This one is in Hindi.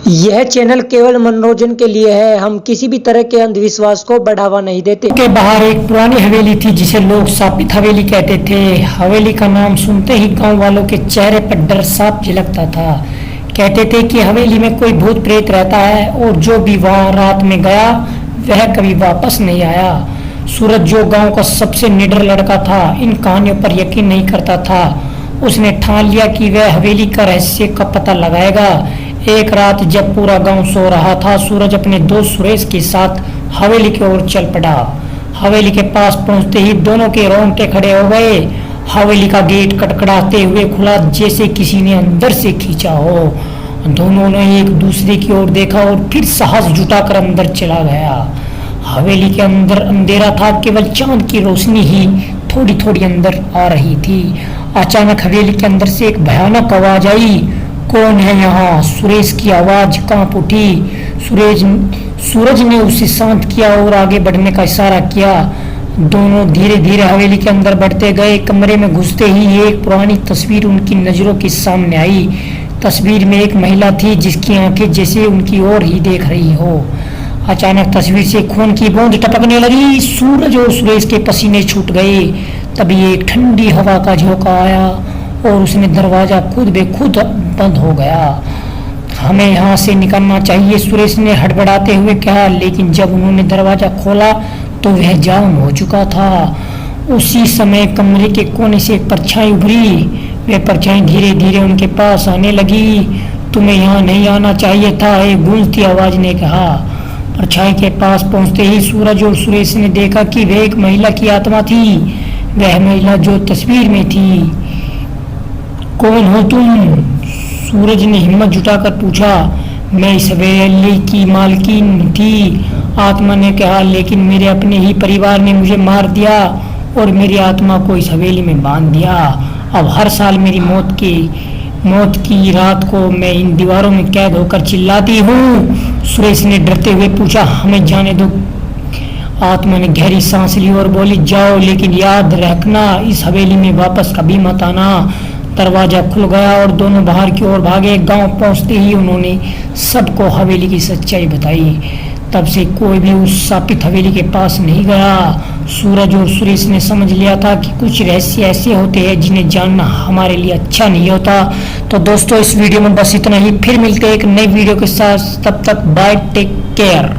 यह चैनल केवल मनोरंजन के लिए है। हम किसी भी तरह के अंधविश्वास को बढ़ावा नहीं देते। के बाहर एक पुरानी हवेली थी जिसे लोग सापित हवेली कहते थे। हवेली का नाम सुनते ही गांव वालों के चेहरे पर डर साफ झलकता था। कहते थे कि हवेली में कोई भूत प्रेत रहता है और जो भी वहां रात में गया वह कभी वापस नहीं आया। सूरज, जो गांव का सबसे निडर लड़का था, इन कहानियों पर यकीन नहीं करता था। उसने ठान लिया कि वह हवेली का रहस्य का पता लगाएगा। एक रात जब पूरा गांव सो रहा था, सूरज अपने दोस्त सुरेश के साथ हवेली की ओर चल पड़ा। हवेली के पास पहुंचते ही दोनों के रोंगटे खड़े हो गए। हवेली का गेट कड़कड़ाते हुए खुला जैसे किसी ने अंदर से खींचा हो। दोनों ने एक दूसरे की ओर देखा और फिर साहस जुटाकर अंदर चला गया। हवेली के अंदर अंधेरा था, केवल चांद की रोशनी ही थोड़ी थोड़ी अंदर आ रही थी। अचानक हवेली के अंदर से एक भयानक आवाज आई, कौन है यहाँ? सुरेश की आवाज कांप उठी। सूरज ने उसे शांत किया और आगे बढ़ने का इशारा किया। दोनों धीरे धीरे हवेली के अंदर बढ़ते गए। कमरे में घुसते ही एक पुरानी तस्वीर उनकी नजरों के सामने आई। तस्वीर में एक महिला थी जिसकी आंखें जैसे उनकी ओर ही देख रही हो। अचानक तस्वीर से खून की बूंद टपकने लगी। सूरज और सुरेश के पसीने छूट गए। तभी एक ठंडी हवा का झोंका आया और उसने दरवाजा खुद बेखुद बंद हो गया। हमें यहाँ से निकलना चाहिए, सुरेश ने हड़बड़ाते हुए कहा। लेकिन जब उन्होंने दरवाजा खोला तो वह जाम हो चुका था। उसी समय कमरे के कोने से एक परछाई उभरी। वह परछाई धीरे धीरे उनके पास आने लगी। तुम्हें यहाँ नहीं आना चाहिए था, एक गूंजती आवाज ने कहा। परछाई के पास पहुंचते ही सूरज और सुरेश ने देखा कि वह एक महिला की आत्मा थी। वह महिला जो तस्वीर में थी। कौन हो तुम? सूरज ने हिम्मत जुटाकर पूछा। मैं इस हवेली की मालकिन थी, आत्मा ने कहा। लेकिन मेरे अपने ही परिवार ने मुझे मार दिया और मेरी आत्मा को इस हवेली में बांध दिया। अब हर साल मेरी मौत की रात को मैं इन दीवारों में कैद होकर चिल्लाती हूँ। सुरेश ने डरते हुए पूछा। हमें जाने दो। आत्मा ने गहरी सांस ली और बोली, जाओ, लेकिन याद रखना इस हवेली में वापस कभी मत आना। दरवाजा खुल गया और दोनों बाहर की ओर भागे। गांव पहुंचते ही उन्होंने सबको हवेली की सच्चाई बताई। तब से कोई भी उस शापित हवेली के पास नहीं गया। सूरज और सुरेश ने समझ लिया था कि कुछ रहस्य ऐसे होते हैं जिन्हें जानना हमारे लिए अच्छा नहीं होता। तो दोस्तों, इस वीडियो में बस इतना ही। फिर मिलते हैं एक नई वीडियो के साथ। तब तक बाय, टेक केयर।